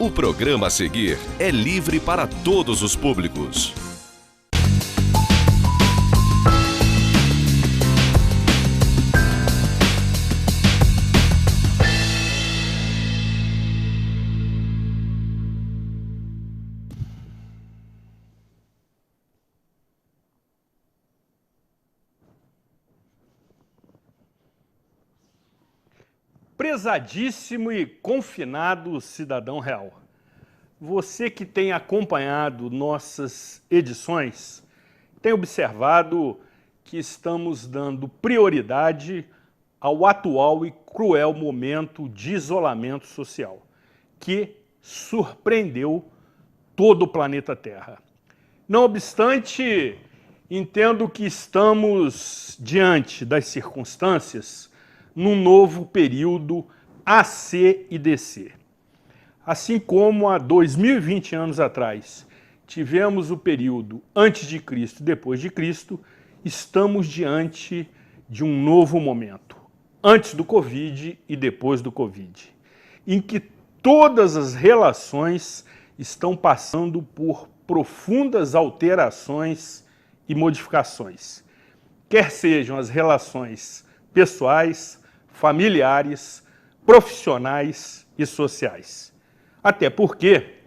O programa a seguir é livre para todos os públicos. Prezadíssimo e confinado cidadão real, você que tem acompanhado nossas edições, tem observado que estamos dando prioridade ao atual e cruel momento de isolamento social, que surpreendeu todo o planeta Terra. Não obstante, entendo que estamos diante das circunstâncias num novo período AC e DC. Assim como há 2020 anos atrás tivemos o período antes de Cristo e depois de Cristo, estamos diante de um novo momento, antes do Covid e depois do Covid, em que todas as relações estão passando por profundas alterações e modificações, quer sejam as relações pessoais, familiares, profissionais e sociais. Até porque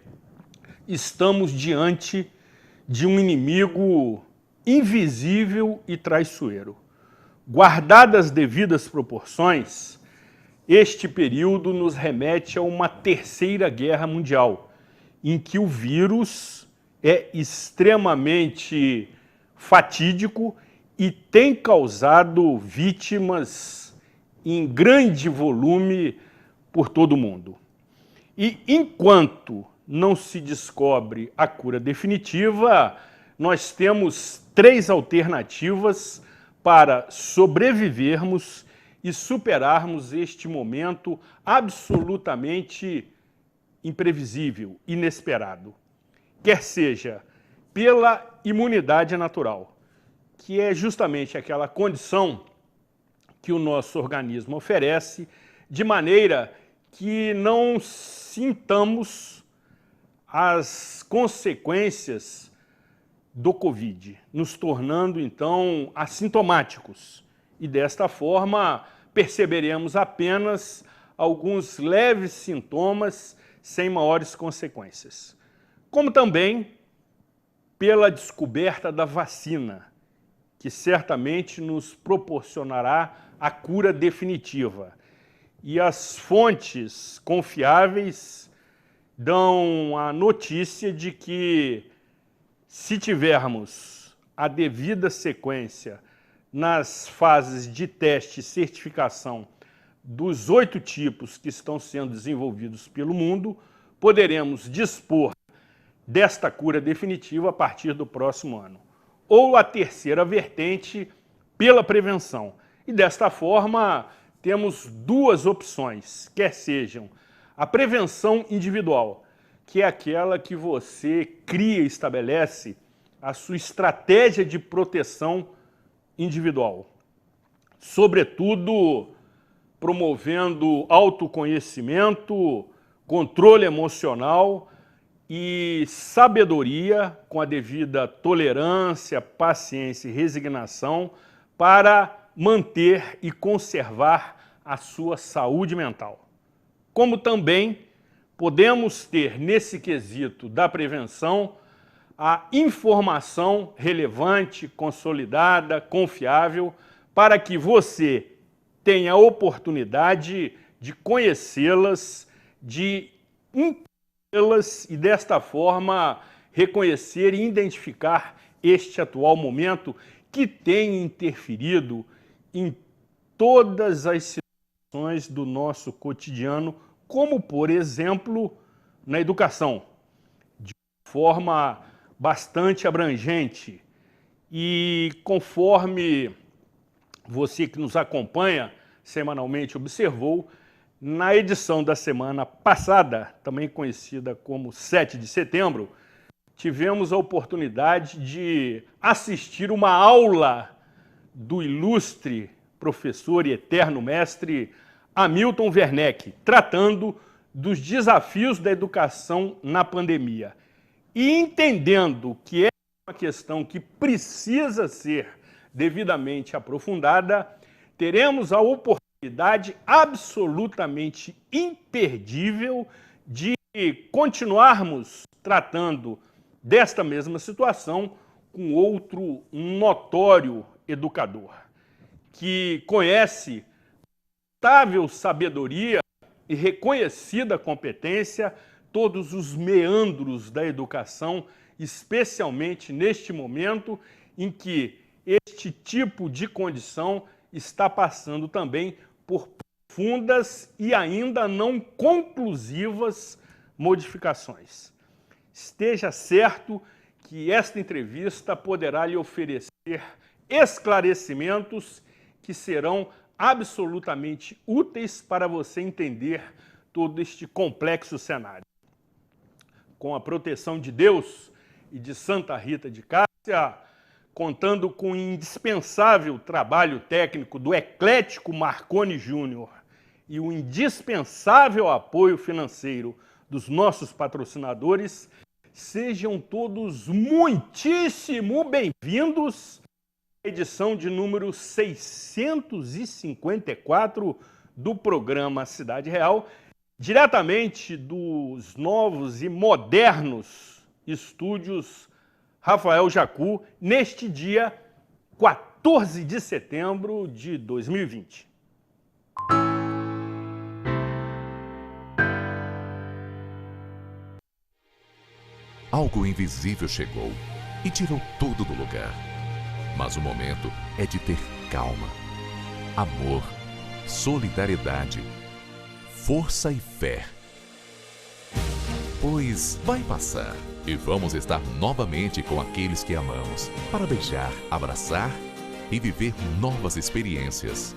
estamos diante de um inimigo invisível e traiçoeiro. Guardadas as devidas proporções, este período nos remete a uma terceira guerra mundial, em que o vírus é extremamente fatídico e tem causado vítimas em grande volume por todo o mundo. E enquanto não se descobre a cura definitiva, nós temos 3 alternativas para sobrevivermos e superarmos este momento absolutamente imprevisível, inesperado. Quer seja pela imunidade natural, que é justamente aquela condição que o nosso organismo oferece, de maneira que não sintamos as consequências do Covid, nos tornando, então, assintomáticos. E, desta forma, perceberemos apenas alguns leves sintomas sem maiores consequências. Como também pela descoberta da vacina, que certamente nos proporcionará a cura definitiva. E as fontes confiáveis dão a notícia de que, se tivermos a devida sequência nas fases de teste e certificação dos 8 tipos que estão sendo desenvolvidos pelo mundo, poderemos dispor desta cura definitiva a partir do próximo ano. Ou a terceira vertente, pela prevenção. E desta forma, temos 2 opções, quer sejam a prevenção individual, que é aquela que você cria e estabelece a sua estratégia de proteção individual, sobretudo promovendo autoconhecimento, controle emocional e sabedoria com a devida tolerância, paciência e resignação para manter e conservar a sua saúde mental. Como também podemos ter, nesse quesito da prevenção, a informação relevante, consolidada, confiável, para que você tenha a oportunidade de conhecê-las, de entendê-las e, desta forma, reconhecer e identificar este atual momento que tem interferido em todas as situações do nosso cotidiano, como, por exemplo, na educação, de forma bastante abrangente. E conforme você que nos acompanha semanalmente observou, na edição da semana passada, também conhecida como 7 de setembro, tivemos a oportunidade de assistir uma aula do ilustre professor e eterno mestre Hamilton Werneck, tratando dos desafios da educação na pandemia. E entendendo que é uma questão que precisa ser devidamente aprofundada, teremos a oportunidade absolutamente imperdível de continuarmos tratando desta mesma situação com outro notório educador, que conhece notável sabedoria e reconhecida competência todos os meandros da educação, especialmente neste momento em que este tipo de condição está passando também por profundas e ainda não conclusivas modificações. Esteja certo que esta entrevista poderá lhe oferecer esclarecimentos que serão absolutamente úteis para você entender todo este complexo cenário. Com a proteção de Deus e de Santa Rita de Cássia, contando com o indispensável trabalho técnico do eclético Marconi Júnior e o indispensável apoio financeiro dos nossos patrocinadores, sejam todos muitíssimo bem-vindos à edição de número 654 do programa Cidade Real, diretamente dos novos e modernos estúdios Rafael Jacu, neste dia 14 de setembro de 2020. Algo invisível chegou e tirou tudo do lugar. Mas o momento é de ter calma, amor, solidariedade, força e fé. Pois vai passar e vamos estar novamente com aqueles que amamos, para beijar, abraçar e viver novas experiências.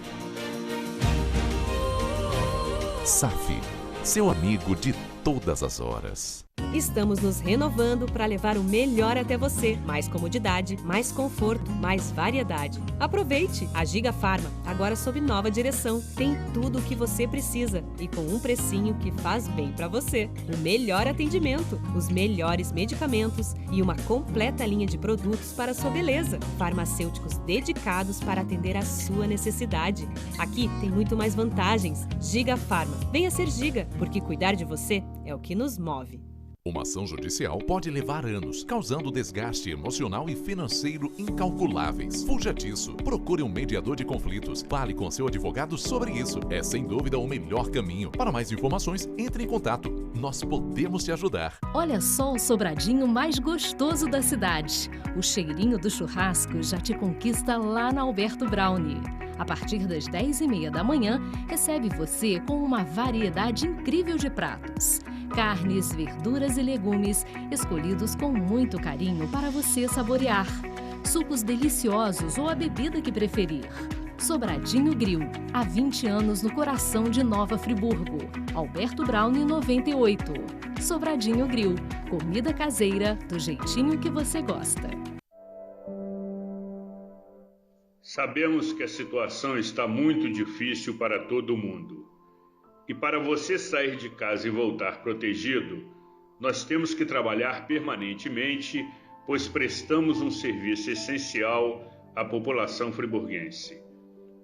SAF, seu amigo de todas as horas. Estamos nos renovando para levar o melhor até você. Mais comodidade, mais conforto, mais variedade. Aproveite! A Giga Farma, agora sob nova direção. Tem tudo o que você precisa e com um precinho que faz bem para você. O melhor atendimento, os melhores medicamentos e uma completa linha de produtos para a sua beleza. Farmacêuticos dedicados para atender a sua necessidade. Aqui tem muito mais vantagens. Giga Farma. Venha ser Giga, porque cuidar de você é o que nos move. Uma ação judicial pode levar anos, causando desgaste emocional e financeiro incalculáveis. Fuja disso. Procure um mediador de conflitos. Fale com seu advogado sobre isso. É sem dúvida o melhor caminho. Para mais informações, entre em contato. Nós podemos te ajudar. Olha só o sobradinho mais gostoso da cidade. O cheirinho do churrasco já te conquista lá na Alberto Brownie. A partir das 10h30 da manhã, recebe você com uma variedade incrível de pratos. Carnes, verduras e legumes, escolhidos com muito carinho para você saborear. Sucos deliciosos ou a bebida que preferir. Sobradinho Grill, há 20 anos no coração de Nova Friburgo. Alberto Brownie 98. Sobradinho Grill, comida caseira do jeitinho que você gosta. Sabemos que a situação está muito difícil para todo mundo. E para você sair de casa e voltar protegido, nós temos que trabalhar permanentemente, pois prestamos um serviço essencial à população friburguense.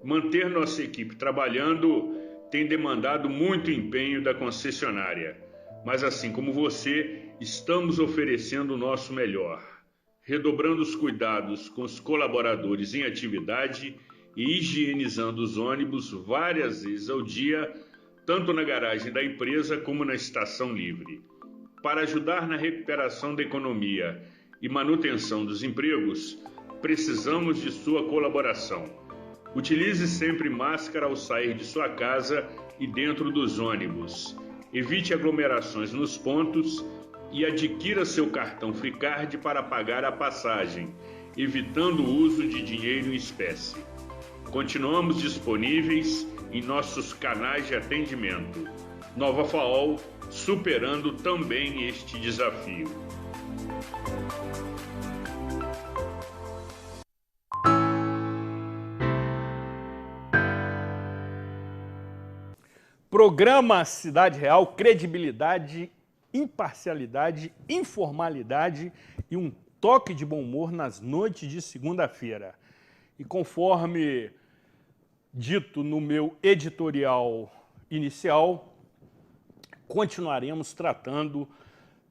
Manter nossa equipe trabalhando tem demandado muito empenho da concessionária, mas assim como você, estamos oferecendo o nosso melhor, redobrando os cuidados com os colaboradores em atividade e higienizando os ônibus várias vezes ao dia, tanto na garagem da empresa como na estação livre. Para ajudar na recuperação da economia e manutenção dos empregos, precisamos de sua colaboração. Utilize sempre máscara ao sair de sua casa e dentro dos ônibus. Evite aglomerações nos pontos e adquira seu cartão Fricard para pagar a passagem, evitando o uso de dinheiro em espécie. Continuamos disponíveis em nossos canais de atendimento. Nova FAOL, superando também este desafio. Programa Cidade Real, credibilidade, imparcialidade, informalidade e um toque de bom humor nas noites de segunda-feira. E conforme dito no meu editorial inicial, continuaremos tratando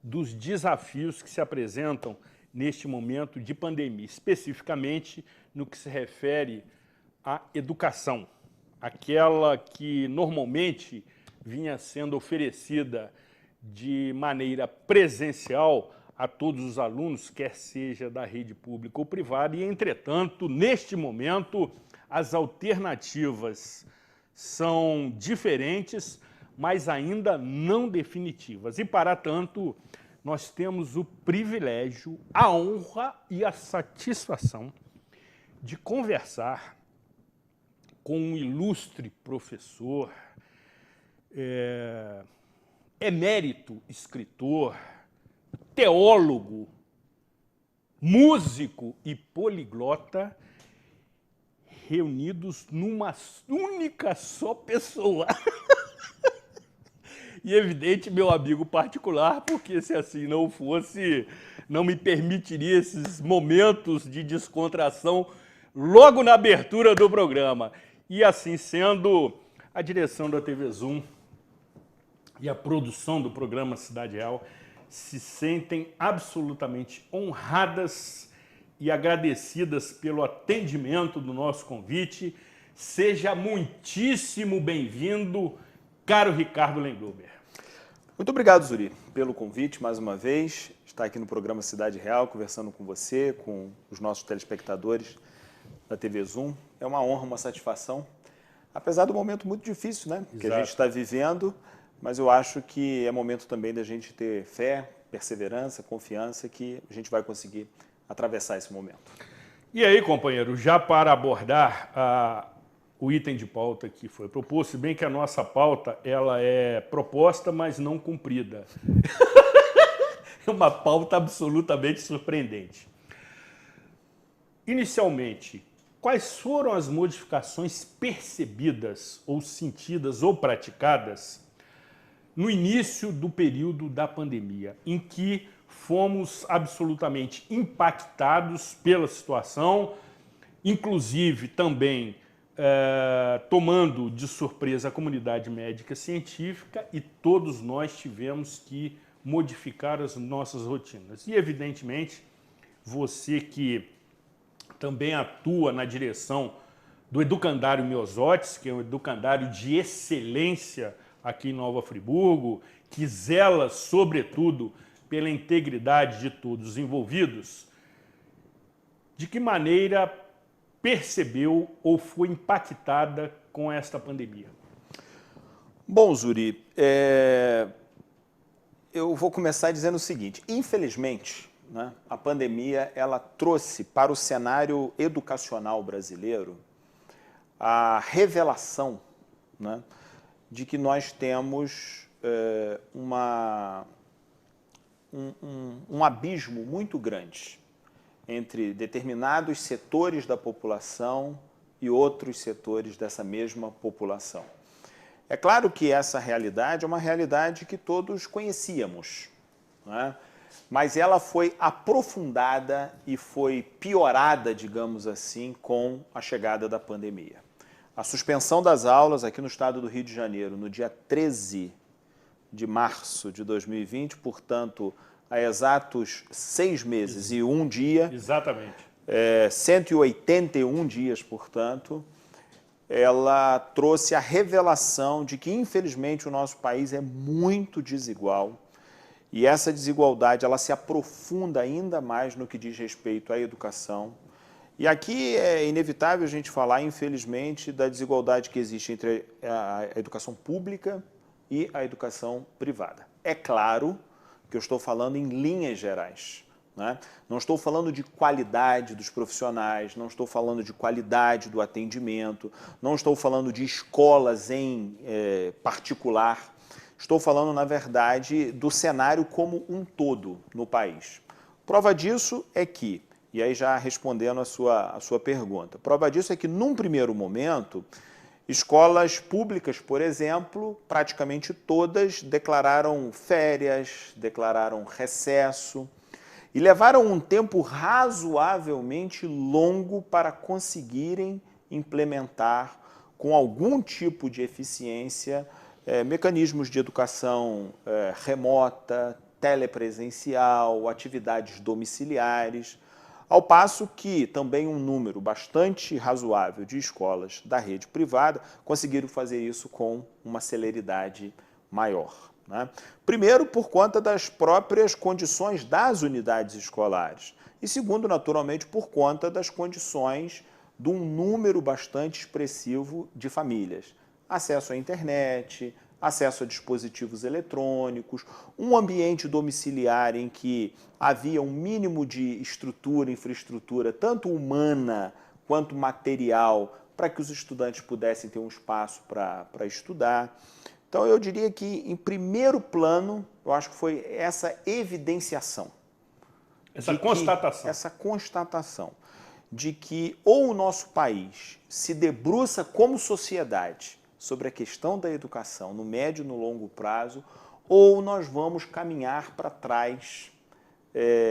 dos desafios que se apresentam neste momento de pandemia, especificamente no que se refere à educação, aquela que normalmente vinha sendo oferecida de maneira presencial a todos os alunos, quer seja da rede pública ou privada, e, entretanto, neste momento, as alternativas são diferentes, mas ainda não definitivas. E, para tanto, nós temos o privilégio, a honra e a satisfação de conversar com um ilustre professor, emérito escritor, teólogo, músico e poliglota, reunidos numa única só pessoa. E evidente, meu amigo particular, porque se assim não fosse, não me permitiria esses momentos de descontração logo na abertura do programa. E assim sendo, a direção da TV Zoom e a produção do programa Cidade Real se sentem absolutamente honradas e agradecidas pelo atendimento do nosso convite. Seja muitíssimo bem-vindo, caro Ricardo Lenglober. Muito obrigado, Zuri, pelo convite mais uma vez, estar aqui no programa Cidade Real, conversando com você, com os nossos telespectadores da TV Zoom. É uma honra, uma satisfação, apesar do momento muito difícil, né, que a gente está vivendo, mas eu acho que é momento também da gente ter fé, perseverança, confiança que a gente vai conseguir atravessar esse momento. E aí, companheiro, já para abordar o item de pauta que foi proposto, se bem que a nossa pauta ela é proposta, mas não cumprida. É uma pauta absolutamente surpreendente. Inicialmente, quais foram as modificações percebidas ou sentidas ou praticadas no início do período da pandemia, em que fomos absolutamente impactados pela situação, inclusive também tomando de surpresa a comunidade médica científica, e todos nós tivemos que modificar as nossas rotinas. E, evidentemente, você que também atua na direção do Educandário Miosotis, que é um educandário de excelência aqui em Nova Friburgo, que zela, sobretudo, pela integridade de todos os envolvidos, de que maneira percebeu ou foi impactada com esta pandemia? Bom, Zuri, eu vou começar dizendo o seguinte: infelizmente, né, a pandemia ela trouxe para o cenário educacional brasileiro a revelação, né, de que nós temos um abismo muito grande entre determinados setores da população e outros setores dessa mesma população. É claro que essa realidade é uma realidade que todos conhecíamos, né? Mas ela foi aprofundada e foi piorada, digamos assim, com a chegada da pandemia. A suspensão das aulas aqui no estado do Rio de Janeiro, no dia 13 de março de 2020, portanto, há exatos 6 meses e 1 dia. Exatamente. 181 dias, portanto, ela trouxe a revelação de que, infelizmente, o nosso país é muito desigual, e essa desigualdade ela se aprofunda ainda mais no que diz respeito à educação. E aqui é inevitável a gente falar, infelizmente, da desigualdade que existe entre a educação pública e a educação privada. É claro que eu estou falando em linhas gerais, né? Não estou falando de qualidade dos profissionais, não estou falando de qualidade do atendimento, não estou falando de escolas em particular, estou falando, na verdade, do cenário como um todo no país. Prova disso é que, e aí já respondendo a sua pergunta, prova disso é que, num primeiro momento, Escolas públicas, por exemplo, praticamente todas declararam férias, declararam recesso e levaram um tempo razoavelmente longo para conseguirem implementar com algum tipo de eficiência mecanismos de educação remota, telepresencial, atividades domiciliares, ao passo que também um número bastante razoável de escolas da rede privada conseguiram fazer isso com uma celeridade maior, né? Primeiro, por conta das próprias condições das unidades escolares e segundo, naturalmente, por conta das condições de um número bastante expressivo de famílias. Acesso à internet, acesso a dispositivos eletrônicos, um ambiente domiciliar em que havia um mínimo de estrutura, infraestrutura, tanto humana quanto material, para que os estudantes pudessem ter um espaço para estudar. Então, eu diria que, em primeiro plano, eu acho que foi essa evidenciação. Essa constatação de que ou o nosso país se debruça como sociedade sobre a questão da educação no médio e no longo prazo, ou nós vamos caminhar para trás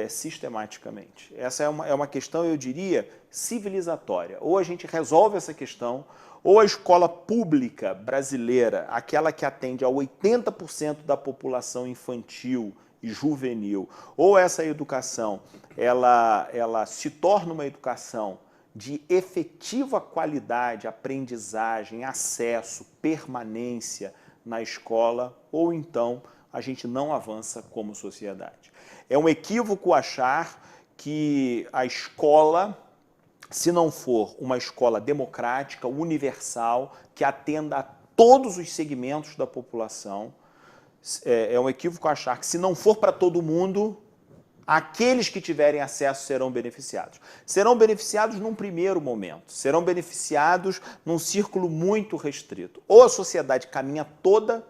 sistematicamente. Essa é uma questão, eu diria, civilizatória. Ou a gente resolve essa questão, ou a escola pública brasileira, aquela que atende a 80% da população infantil e juvenil, ou essa educação ela se torna uma educação de efetiva qualidade, aprendizagem, acesso, permanência na escola, ou então a gente não avança como sociedade. É um equívoco achar que a escola, se não for uma escola democrática, universal, que atenda a todos os segmentos da população, é um equívoco achar que se não for para todo mundo, aqueles que tiverem acesso serão beneficiados. Serão beneficiados num primeiro momento, serão beneficiados num círculo muito restrito. Ou a sociedade caminha toda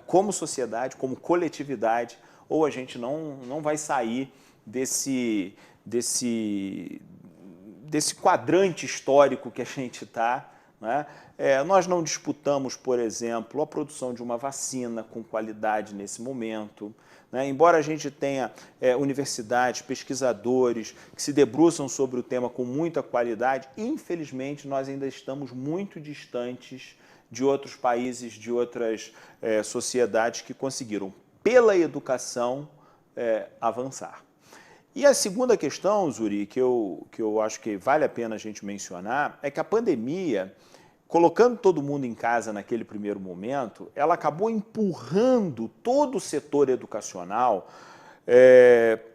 como sociedade, como coletividade, ou a gente não vai sair desse quadrante histórico que a gente está, né? Nós não disputamos, por exemplo, a produção de uma vacina com qualidade nesse momento, né? Embora a gente tenha universidades, pesquisadores que se debruçam sobre o tema com muita qualidade, infelizmente nós ainda estamos muito distantes de outros países, de outras sociedades que conseguiram, pela educação, avançar. E a segunda questão, Zuri, que eu acho que vale a pena a gente mencionar, é que a pandemia, colocando todo mundo em casa naquele primeiro momento, ela acabou empurrando todo o setor educacional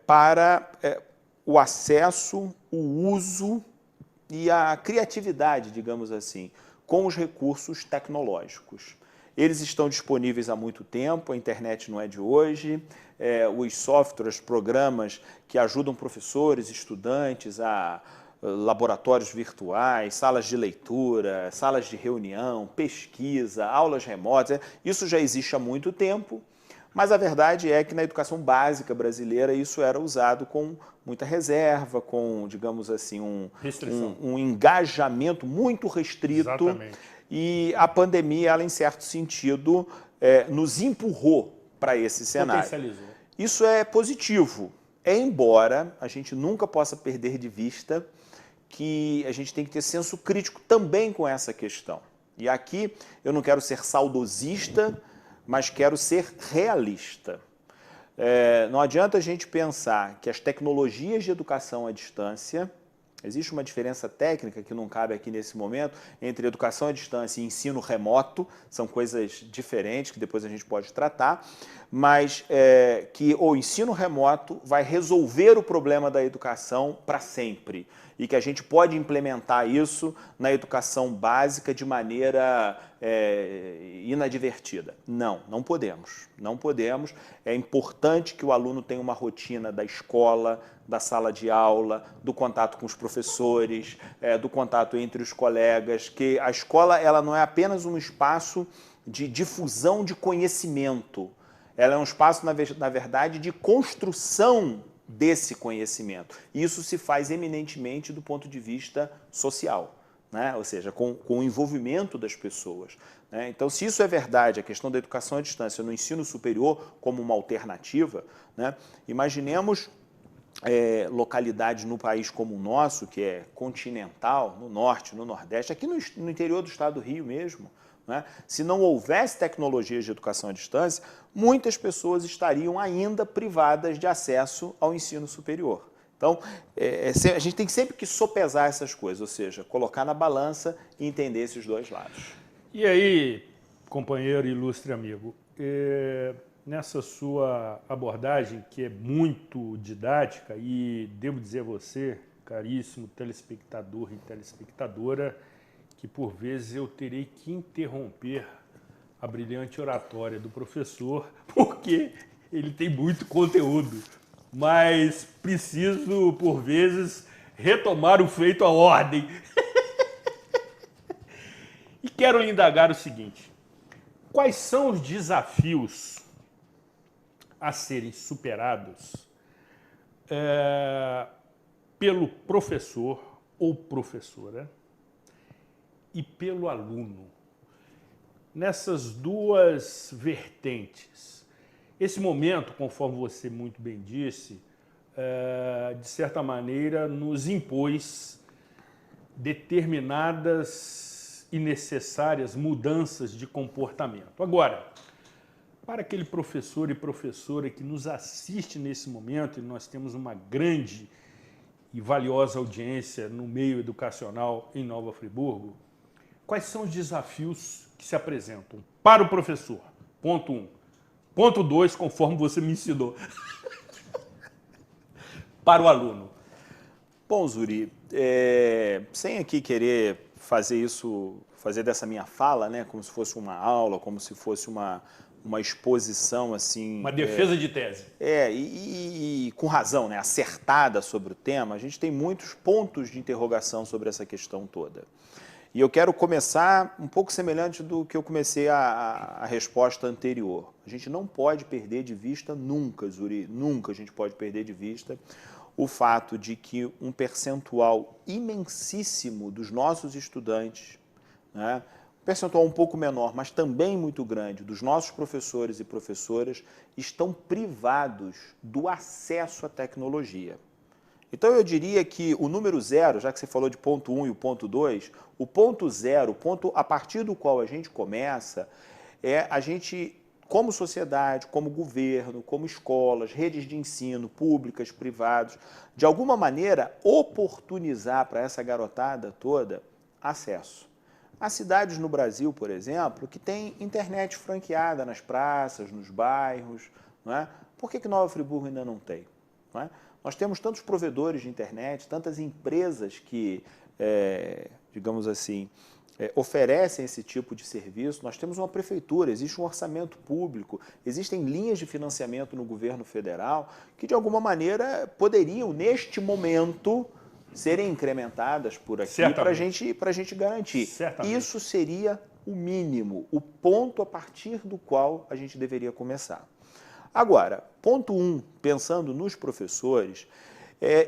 para o acesso, o uso e a criatividade, digamos assim, com os recursos tecnológicos. Eles estão disponíveis há muito tempo, a internet não é de hoje, os softwares, programas que ajudam professores, estudantes a laboratórios virtuais, salas de leitura, salas de reunião, pesquisa, aulas remotas, isso já existe há muito tempo, mas a verdade é que na educação básica brasileira isso era usado com muita reserva, com, digamos assim, um engajamento muito restrito. Exatamente. E a pandemia, ela, em certo sentido, nos empurrou para esse cenário. Potencializou. Isso é positivo, embora a gente nunca possa perder de vista que a gente tem que ter senso crítico também com essa questão. E aqui eu não quero ser saudosista, mas quero ser realista. Não adianta a gente pensar que as tecnologias de educação à distância, existe uma diferença técnica que não cabe aqui nesse momento entre educação à distância e ensino remoto, são coisas diferentes que depois a gente pode tratar, mas que o ensino remoto vai resolver o problema da educação para sempre e que a gente pode implementar isso na educação básica de maneira inadvertida. Não podemos. Não podemos. É importante que o aluno tenha uma rotina da escola, da sala de aula, do contato com os professores, do contato entre os colegas, que a escola ela não é apenas um espaço de difusão de conhecimento, ela é um espaço, na verdade, de construção desse conhecimento. Isso se faz eminentemente do ponto de vista social, né? Ou seja, com o envolvimento das pessoas. Né? Então, se isso é verdade, a questão da educação à distância no ensino superior como uma alternativa, né? Imaginemos localidades no país como o nosso, que é continental, no norte, no nordeste, aqui no interior do estado do Rio mesmo, né? Se não houvesse tecnologias de educação à distância, muitas pessoas estariam ainda privadas de acesso ao ensino superior. Então, a gente tem sempre que sopesar essas coisas, ou seja, colocar na balança e entender esses dois lados. E aí, companheiro ilustre amigo, nessa sua abordagem, que é muito didática, e devo dizer a você, caríssimo telespectador e telespectadora, que por vezes eu terei que interromper a brilhante oratória do professor, porque ele tem muito conteúdo, mas preciso, por vezes, retomar o feito à ordem. E quero lhe indagar o seguinte: quais são os desafios a serem superados pelo professor ou professora e pelo aluno, nessas duas vertentes? Esse momento, conforme você muito bem disse, de certa maneira nos impôs determinadas e necessárias mudanças de comportamento. Agora, para aquele professor e professora que nos assiste nesse momento, e nós temos uma grande e valiosa audiência no meio educacional em Nova Friburgo, quais são os desafios que se apresentam para o professor? Ponto 1. Ponto 2, conforme você me ensinou, para o aluno. Bom, Zuri, sem aqui querer fazer dessa minha fala, né, como se fosse uma aula, como se fosse uma exposição assim... Uma defesa de tese. E com razão, né, acertada sobre o tema, a gente tem muitos pontos de interrogação sobre essa questão toda. E eu quero começar um pouco semelhante do que eu comecei a resposta anterior. A gente não pode perder de vista nunca, Zuri, nunca a gente pode perder de vista o fato de que um percentual imensíssimo dos nossos estudantes, né, um percentual um pouco menor, mas também muito grande, dos nossos professores e professoras, estão privados do acesso à tecnologia. Então, eu diria que o número 0, já que você falou de ponto 1 e o ponto 2, o ponto 0, o ponto a partir do qual a gente começa, é a gente, como sociedade, como governo, como escolas, redes de ensino, públicas, privados, de alguma maneira oportunizar para essa garotada toda acesso. Há cidades no Brasil, por exemplo, que têm internet franqueada nas praças, nos bairros, não é? Por que Nova Friburgo ainda não tem? Não é? Nós temos tantos provedores de internet, tantas empresas que, digamos assim, oferecem esse tipo de serviço. Nós temos uma prefeitura, existe um orçamento público, existem linhas de financiamento no governo federal que, de alguma maneira, poderiam, neste momento, serem incrementadas por aqui para a gente garantir. Certamente. Isso seria o mínimo, o ponto a partir do qual a gente deveria começar. Agora, ponto 1, pensando nos professores,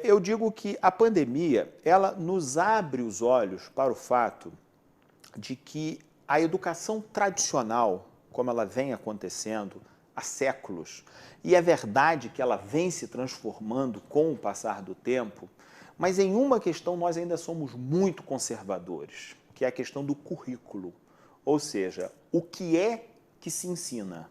eu digo que a pandemia, ela nos abre os olhos para o fato de que a educação tradicional, como ela vem acontecendo há séculos, e é verdade que ela vem se transformando com o passar do tempo, mas em uma questão nós ainda somos muito conservadores, que é a questão do currículo, ou seja, o que é que se ensina.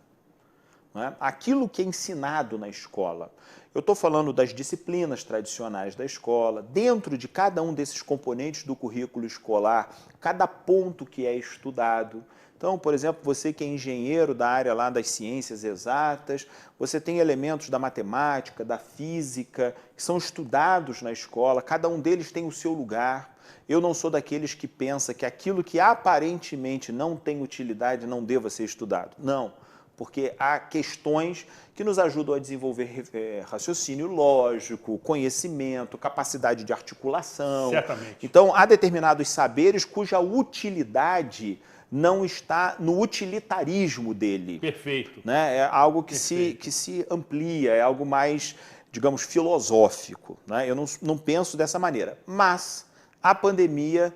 Não é? Aquilo que é ensinado na escola. Eu estou falando das disciplinas tradicionais da escola, dentro de cada um desses componentes do currículo escolar, cada ponto que é estudado. Então, por exemplo, você que é engenheiro da área lá das ciências exatas, você tem elementos da matemática, da física, que são estudados na escola, cada um deles tem o seu lugar. Eu não sou daqueles que pensa que aquilo que aparentemente não tem utilidade não deva ser estudado. Não. Porque há questões que nos ajudam a desenvolver raciocínio lógico, conhecimento, capacidade de articulação. Certamente. Então, há determinados saberes cuja utilidade não está no utilitarismo dele. Perfeito. Né? É algo que se amplia, é algo mais, digamos, filosófico. Né? Eu não penso dessa maneira. Mas a pandemia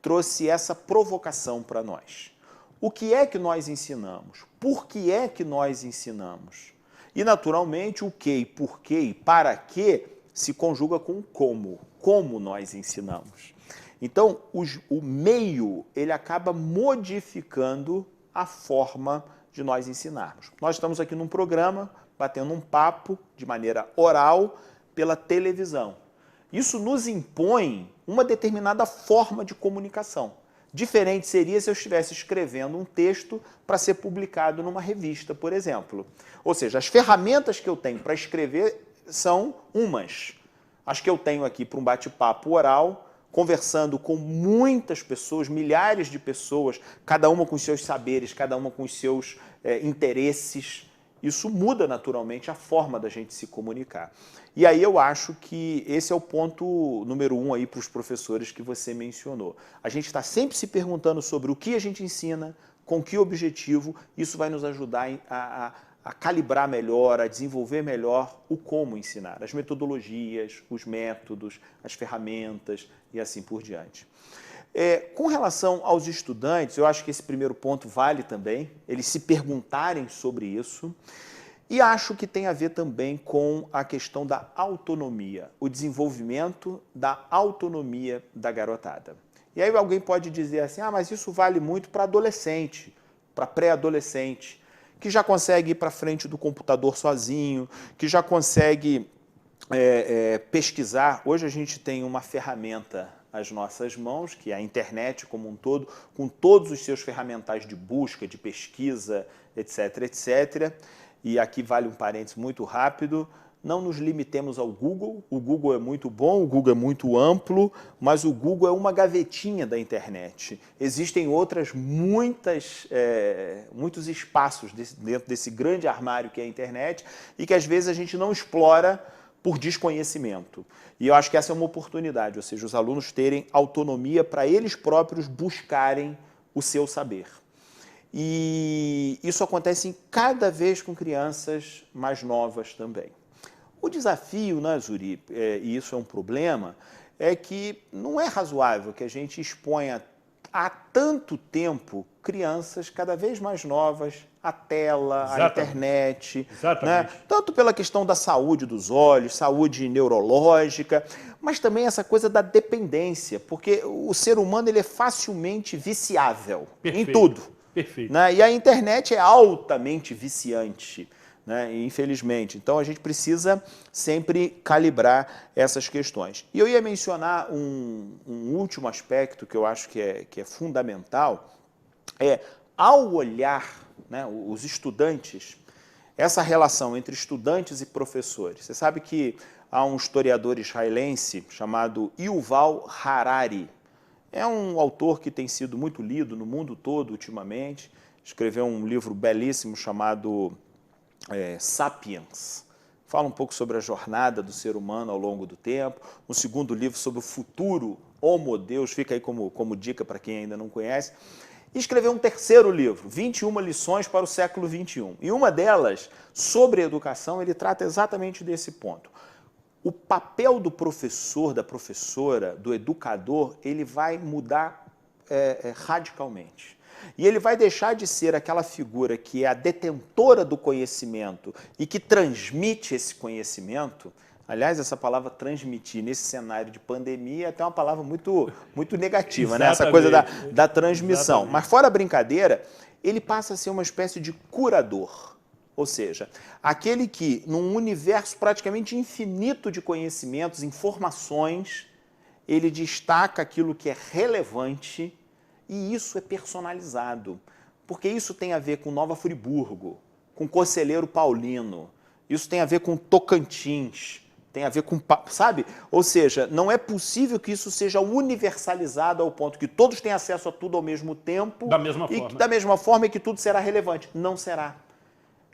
trouxe essa provocação para nós. O que é que nós ensinamos? Por que é que nós ensinamos? E, naturalmente, o que, por que e para que se conjuga com como. Como nós ensinamos. Então, o meio, ele acaba modificando a forma de nós ensinarmos. Nós estamos aqui num programa, batendo um papo de maneira oral pela televisão. Isso nos impõe uma determinada forma de comunicação. Diferente seria se eu estivesse escrevendo um texto para ser publicado numa revista, por exemplo. Ou seja, as ferramentas que eu tenho para escrever são umas. As que eu tenho aqui para um bate-papo oral, conversando com muitas pessoas, milhares de pessoas, cada uma com os seus saberes, cada uma com os seus interesses. Isso muda naturalmente a forma da gente se comunicar. E aí eu acho que esse é o ponto número 1 aí para os professores que você mencionou. A gente está sempre se perguntando sobre o que a gente ensina, com que objetivo, isso vai nos ajudar a calibrar melhor, a desenvolver melhor o como ensinar, as metodologias, os métodos, as ferramentas e assim por diante. Com relação aos estudantes, eu acho que esse primeiro ponto vale também, eles se perguntarem sobre isso, e acho que tem a ver também com a questão da autonomia, o desenvolvimento da autonomia da garotada. E aí alguém pode dizer assim, mas isso vale muito para adolescente, para pré-adolescente, que já consegue ir para frente do computador sozinho, que já consegue pesquisar. Hoje a gente tem uma ferramenta às nossas mãos, que é a internet como um todo, com todos os seus ferramentais de busca, de pesquisa, etc, etc. E aqui vale um parênteses muito rápido, não nos limitemos ao Google, o Google é muito bom, o Google é muito amplo, mas o Google é uma gavetinha da internet. Existem outros muitos espaços dentro desse grande armário que é a internet e que às vezes a gente não explora por desconhecimento. E eu acho que essa é uma oportunidade, ou seja, os alunos terem autonomia para eles próprios buscarem o seu saber. E isso acontece cada vez com crianças mais novas também. O desafio, né, Zuri, e isso é um problema, é que não é razoável que a gente exponha há tanto tempo crianças cada vez mais novas à tela, à internet, né? Tanto pela questão da saúde dos olhos, saúde neurológica, mas também essa coisa da dependência, porque o ser humano ele é facilmente viciável em tudo. Perfeito. Né? E a internet é altamente viciante, né? Infelizmente. Então a gente precisa sempre calibrar essas questões. E eu ia mencionar um último aspecto que eu acho que é fundamental, ao olhar, né, os estudantes, essa relação entre estudantes e professores. Você sabe que há um historiador israelense chamado Yuval Harari. É um autor que tem sido muito lido no mundo todo ultimamente. Escreveu um livro belíssimo chamado Sapiens. Fala um pouco sobre a jornada do ser humano ao longo do tempo. Um segundo livro sobre o futuro Homo Deus, fica aí como dica para quem ainda não conhece. E escreveu um terceiro livro, 21 lições para o século XXI. E uma delas, sobre a educação, ele trata exatamente desse ponto. O papel do professor, da professora, do educador, ele vai mudar radicalmente. E ele vai deixar de ser aquela figura que é a detentora do conhecimento e que transmite esse conhecimento. Aliás, essa palavra transmitir nesse cenário de pandemia é até uma palavra muito negativa, né? Essa coisa da transmissão. Exatamente. Mas fora a brincadeira, ele passa a ser uma espécie de curador. Ou seja, aquele que, num universo praticamente infinito de conhecimentos, informações, ele destaca aquilo que é relevante e isso é personalizado. Porque isso tem a ver com Nova Friburgo, com Conselheiro Paulino, isso tem a ver com Tocantins, tem a ver com... Sabe? Ou seja, não é possível que isso seja universalizado ao ponto que todos têm acesso a tudo ao mesmo tempo. Da mesma forma. Da mesma forma e que tudo será relevante. Não será.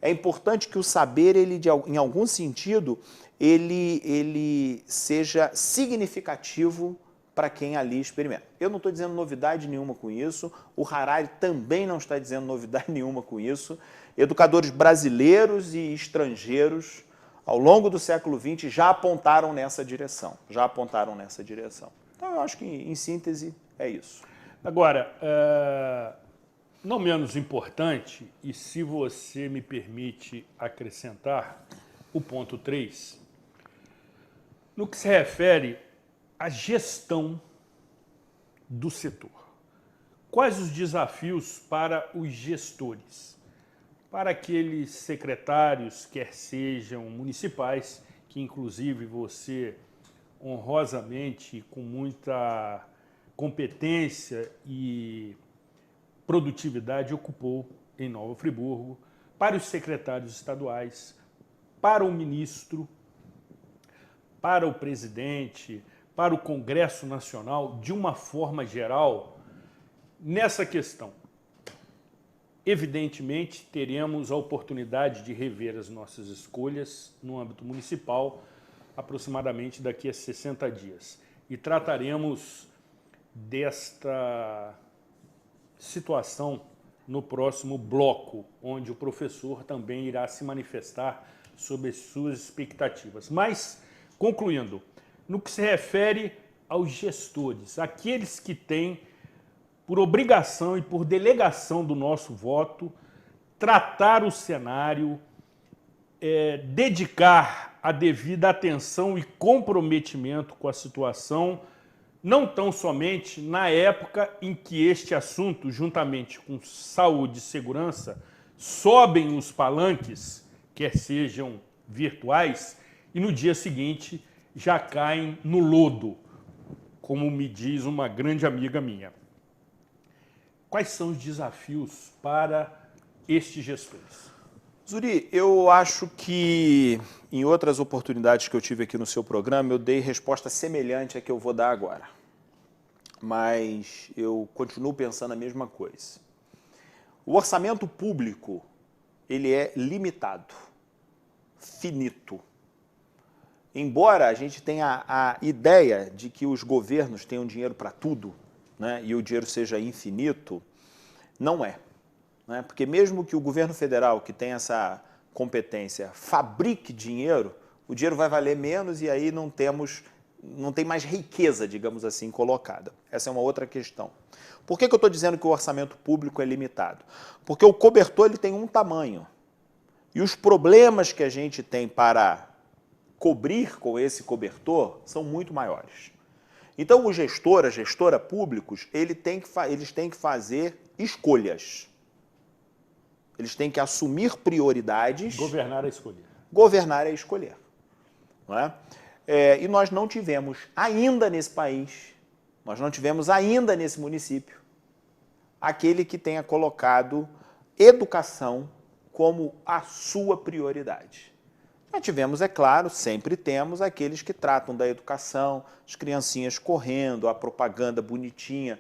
É importante que o saber, ele, em algum sentido, ele seja significativo para quem ali experimenta. Eu não estou dizendo novidade nenhuma com isso, o Harari também não está dizendo novidade nenhuma com isso. Educadores brasileiros e estrangeiros, ao longo do século XX, já apontaram nessa direção. Então, eu acho que, em síntese, é isso. Agora, não menos importante, e se você me permite acrescentar, o ponto 3, no que se refere à gestão do setor. Quais os desafios para os gestores? Para aqueles secretários, quer sejam municipais, que inclusive você honrosamente, com muita competência e produtividade, ocupou em Nova Friburgo, para os secretários estaduais, para o ministro, para o presidente, para o Congresso Nacional, de uma forma geral, nessa questão. Evidentemente, teremos a oportunidade de rever as nossas escolhas no âmbito municipal, aproximadamente daqui a 60 dias. E trataremos desta situação no próximo bloco, onde o professor também irá se manifestar sobre as suas expectativas. Mas, concluindo, no que se refere aos gestores, aqueles que têm, por obrigação e por delegação do nosso voto, tratar o cenário, dedicar a devida atenção e comprometimento com a situação, não tão somente na época em que este assunto, juntamente com saúde e segurança, sobem os palanques, quer sejam virtuais, e no dia seguinte já caem no lodo, como me diz uma grande amiga minha. Quais são os desafios para estes gestores? Zuri, eu acho que em outras oportunidades que eu tive aqui no seu programa, eu dei resposta semelhante à que eu vou dar agora. Mas eu continuo pensando a mesma coisa. O orçamento público, ele é limitado, finito. Embora a gente tenha a ideia de que os governos tenham dinheiro para tudo, né, e o dinheiro seja infinito, não é. Né? Porque mesmo que o governo federal, que tem essa competência, fabrique dinheiro, o dinheiro vai valer menos e aí não tem mais riqueza, digamos assim, colocada. Essa é uma outra questão. Por que eu estou dizendo que o orçamento público é limitado? Porque o cobertor ele tem um tamanho. E os problemas que a gente tem para cobrir com esse cobertor são muito maiores. Então, o gestor, a gestora públicos, eles têm que fazer escolhas. Eles têm que assumir prioridades. Governar é escolher. Governar é escolher. Não é? E nós não tivemos ainda nesse país, nós não tivemos ainda nesse município, aquele que tenha colocado educação como a sua prioridade. Já tivemos, é claro, sempre temos aqueles que tratam da educação, as criancinhas correndo, a propaganda bonitinha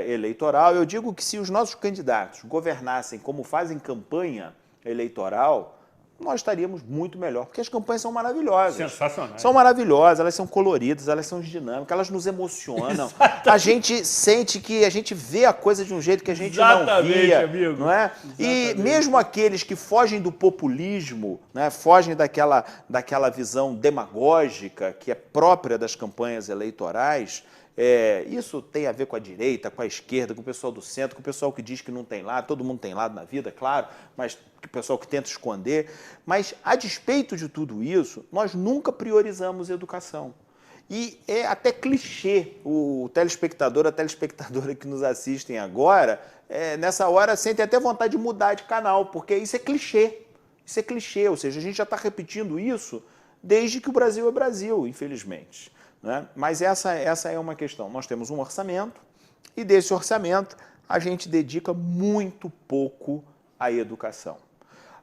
eleitoral. Eu digo que se os nossos candidatos governassem como fazem campanha eleitoral, nós estaríamos muito melhor, porque as campanhas são maravilhosas. Sensacionais. São maravilhosas, elas são coloridas, elas são dinâmicas, elas nos emocionam. Exatamente. A gente sente que a gente vê a coisa de um jeito que a gente não via. Amigo. Não é? E mesmo aqueles que fogem do populismo, né, fogem daquela visão demagógica que é própria das campanhas eleitorais, isso tem a ver com a direita, com a esquerda, com o pessoal do centro, com o pessoal que diz que não tem lado, todo mundo tem lado na vida, claro, mas o pessoal que tenta esconder. Mas, a despeito de tudo isso, nós nunca priorizamos educação. E é até clichê, o telespectador, a telespectadora que nos assistem agora, nessa hora sentem até vontade de mudar de canal, porque isso é clichê. Isso é clichê, ou seja, a gente já está repetindo isso desde que o Brasil é Brasil, infelizmente. Né? Mas essa é uma questão. Nós temos um orçamento e desse orçamento a gente dedica muito pouco à educação.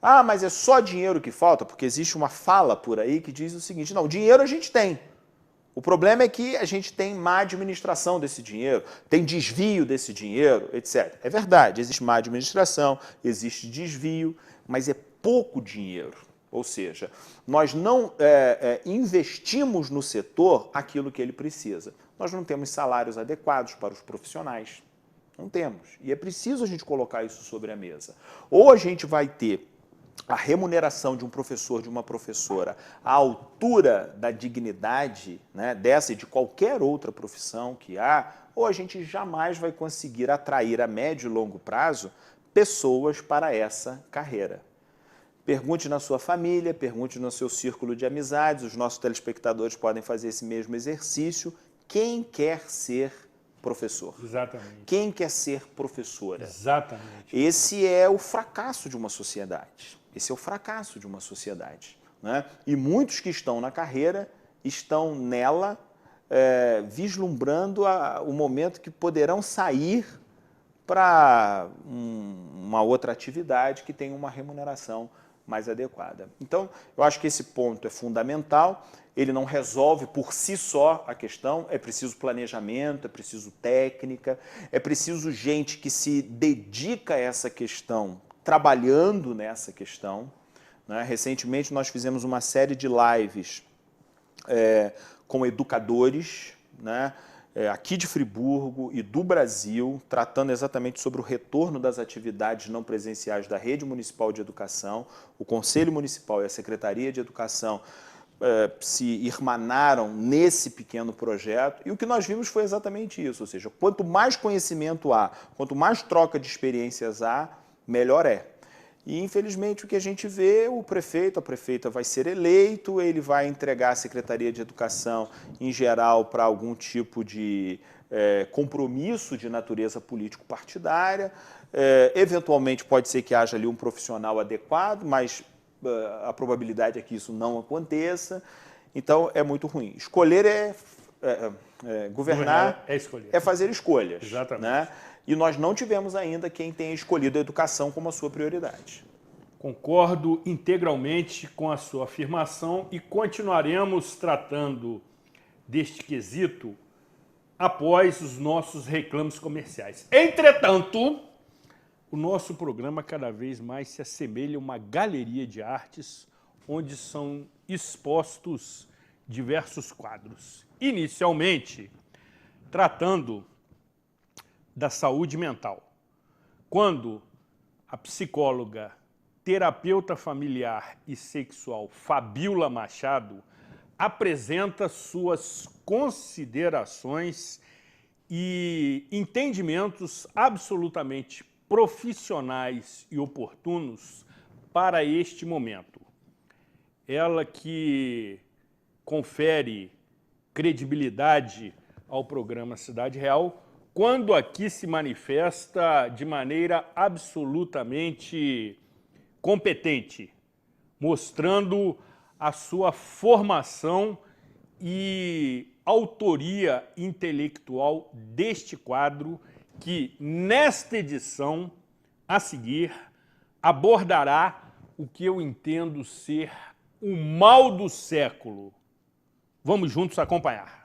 Ah, mas é só dinheiro que falta? Porque existe uma fala por aí que diz o seguinte, não, dinheiro a gente tem. O problema é que a gente tem má administração desse dinheiro, tem desvio desse dinheiro, etc. É verdade, existe má administração, existe desvio, mas é pouco dinheiro. Ou seja, nós não investimos no setor aquilo que ele precisa. Nós não temos salários adequados para os profissionais. Não temos. E é preciso a gente colocar isso sobre a mesa. Ou a gente vai ter a remuneração de um professor, de uma professora, à altura da dignidade, né, dessa e de qualquer outra profissão que há ou a gente jamais vai conseguir atrair a médio e longo prazo pessoas para essa carreira. Pergunte na sua família, pergunte no seu círculo de amizades, os nossos telespectadores podem fazer esse mesmo exercício. Quem quer ser professor? Exatamente. Quem quer ser professora? Exatamente. Esse é o fracasso de uma sociedade. Esse é o fracasso de uma sociedade, né? E muitos que estão na carreira estão nela vislumbrando o momento que poderão sair para uma outra atividade que tem uma remuneração mais adequada. Então, eu acho que esse ponto é fundamental. Ele não resolve por si só a questão, é preciso planejamento, é preciso técnica, é preciso gente que se dedica a essa questão, trabalhando nessa questão, né? Recentemente nós fizemos uma série de lives com educadores, né? Aqui de Friburgo e do Brasil, tratando exatamente sobre o retorno das atividades não presenciais da Rede Municipal de Educação. O Conselho Municipal e a Secretaria de Educação se irmanaram nesse pequeno projeto, e o que nós vimos foi exatamente isso, ou seja, quanto mais conhecimento há, quanto mais troca de experiências há, melhor é. E, infelizmente, o que a gente vê, o prefeito, a prefeita vai ser eleito, ele vai entregar a Secretaria de Educação, em geral, para algum tipo de compromisso de natureza político-partidária. Eventualmente, pode ser que haja ali um profissional adequado, mas a probabilidade é que isso não aconteça. Então, é muito ruim. Escolher governar escolher. É fazer escolhas. Exatamente. Né? E nós não tivemos ainda quem tenha escolhido a educação como a sua prioridade. Concordo integralmente com a sua afirmação e continuaremos tratando deste quesito após os nossos reclames comerciais. Entretanto, o nosso programa cada vez mais se assemelha a uma galeria de artes onde são expostos diversos quadros. Inicialmente, tratando da saúde mental. Quando a psicóloga, terapeuta familiar e sexual Fabíola Machado apresenta suas considerações e entendimentos absolutamente profissionais e oportunos para este momento. Ela que confere credibilidade ao programa Cidade Real, quando aqui se manifesta de maneira absolutamente competente, mostrando a sua formação e autoria intelectual deste quadro, que nesta edição a seguir abordará o que eu entendo ser o mal do século. Vamos juntos acompanhar.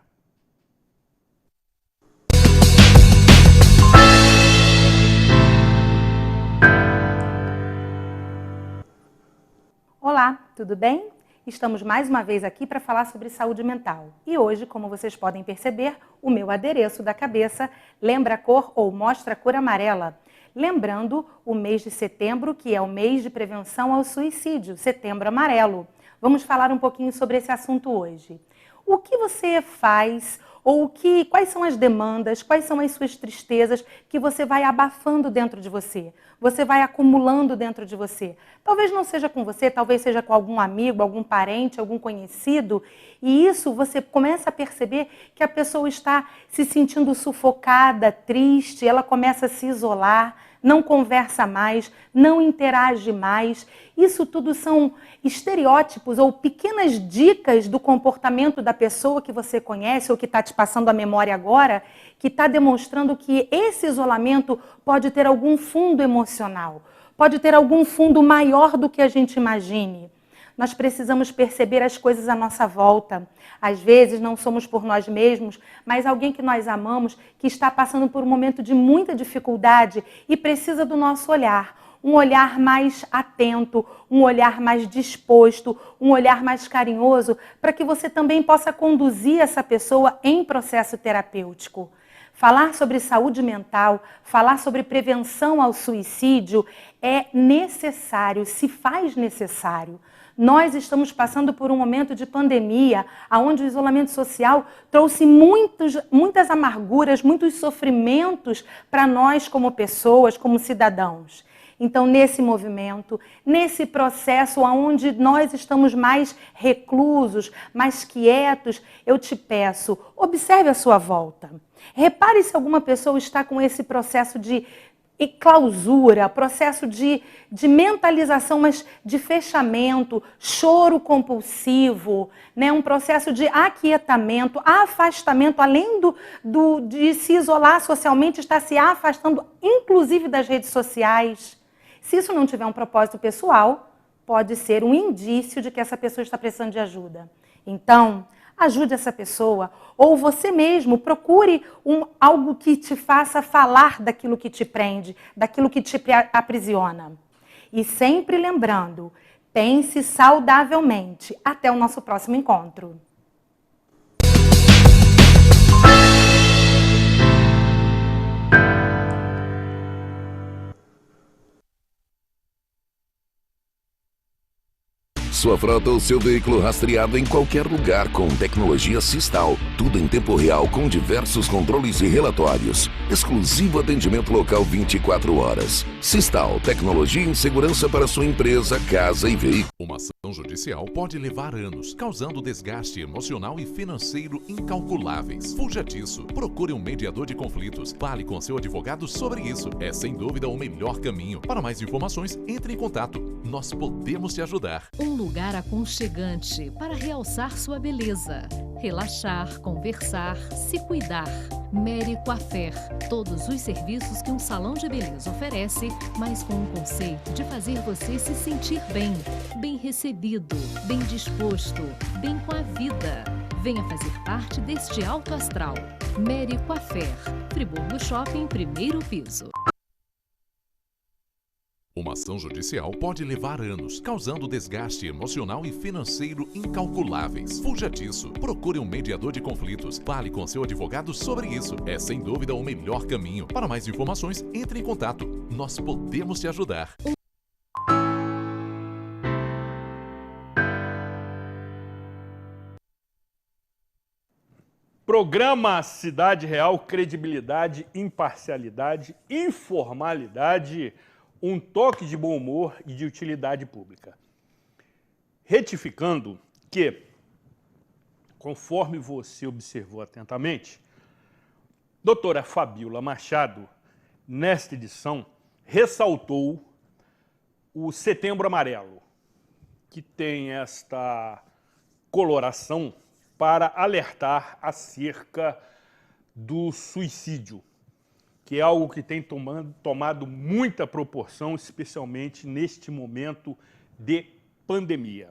Olá, tudo bem? Estamos mais uma vez aqui para falar sobre saúde mental. E hoje, como vocês podem perceber, o meu adereço da cabeça lembra a cor ou mostra a cor amarela. Lembrando o mês de setembro, que é o mês de prevenção ao suicídio, Setembro Amarelo. Vamos falar um pouquinho sobre esse assunto hoje. O que você faz ou quais são as demandas, quais são as suas tristezas que você vai abafando dentro de você, você vai acumulando dentro de você. Talvez não seja com você, talvez seja com algum amigo, algum parente, algum conhecido, e isso você começa a perceber que a pessoa está se sentindo sufocada, triste, ela começa a se isolar, não conversa mais, não interage mais. Isso tudo são estereótipos ou pequenas dicas do comportamento da pessoa que você conhece ou que está te passando a memória agora, que está demonstrando que esse isolamento pode ter algum fundo emocional, pode ter algum fundo maior do que a gente imagine. Nós precisamos perceber as coisas à nossa volta. Às vezes não somos por nós mesmos, mas alguém que nós amamos, que está passando por um momento de muita dificuldade e precisa do nosso olhar. Um olhar mais atento, um olhar mais disposto, um olhar mais carinhoso, para que você também possa conduzir essa pessoa em processo terapêutico. Falar sobre saúde mental, falar sobre prevenção ao suicídio é necessário, se faz necessário. Nós estamos passando por um momento de pandemia, onde o isolamento social trouxe muitas amarguras, muitos sofrimentos para nós como pessoas, como cidadãos. Então, nesse movimento, nesse processo onde nós estamos mais reclusos, mais quietos, eu te peço, observe a sua volta. Repare se alguma pessoa está com esse processo de clausura, processo de mentalização, mas de fechamento, choro compulsivo, né? Um processo de aquietamento, afastamento, além de se isolar socialmente, está se afastando, inclusive das redes sociais. Se isso não tiver um propósito pessoal, pode ser um indício de que essa pessoa está precisando de ajuda. Então, ajude essa pessoa, ou você mesmo procure algo que te faça falar daquilo que te prende, daquilo que te aprisiona. E sempre lembrando, pense saudavelmente. Até o nosso próximo encontro. Sua frota ou seu veículo rastreado em qualquer lugar com tecnologia Sistal. Tudo em tempo real com diversos controles e relatórios. Exclusivo atendimento local 24 horas. Sistal, tecnologia em segurança para sua empresa, casa e veículo. Uma ação judicial pode levar anos, causando desgaste emocional e financeiro incalculáveis. Fuja disso. Procure um mediador de conflitos. Fale com seu advogado sobre isso. É sem dúvida o melhor caminho. Para mais informações, entre em contato. Nós podemos te ajudar. Um lugar aconchegante para realçar sua beleza, relaxar, conversar, se cuidar. Mary Coiffeur. Todos os serviços que um salão de beleza oferece, mas com o conceito de fazer você se sentir bem, bem recebido, bem disposto, bem com a vida. Venha fazer parte deste alto astral. Mary Coiffeur. Friburgo Shopping, primeiro piso. Uma ação judicial pode levar anos, causando desgaste emocional e financeiro incalculáveis. Fuja disso. Procure um mediador de conflitos. Fale com seu advogado sobre isso. É sem dúvida o melhor caminho. Para mais informações, entre em contato. Nós podemos te ajudar. Programa Cidade Real, credibilidade, imparcialidade, informalidade, um toque de bom humor e de utilidade pública. Retificando que, conforme você observou atentamente, doutora Fabíola Machado, nesta edição, ressaltou o Setembro Amarelo, que tem esta coloração para alertar acerca do suicídio, que é algo que tem tomado muita proporção, especialmente neste momento de pandemia.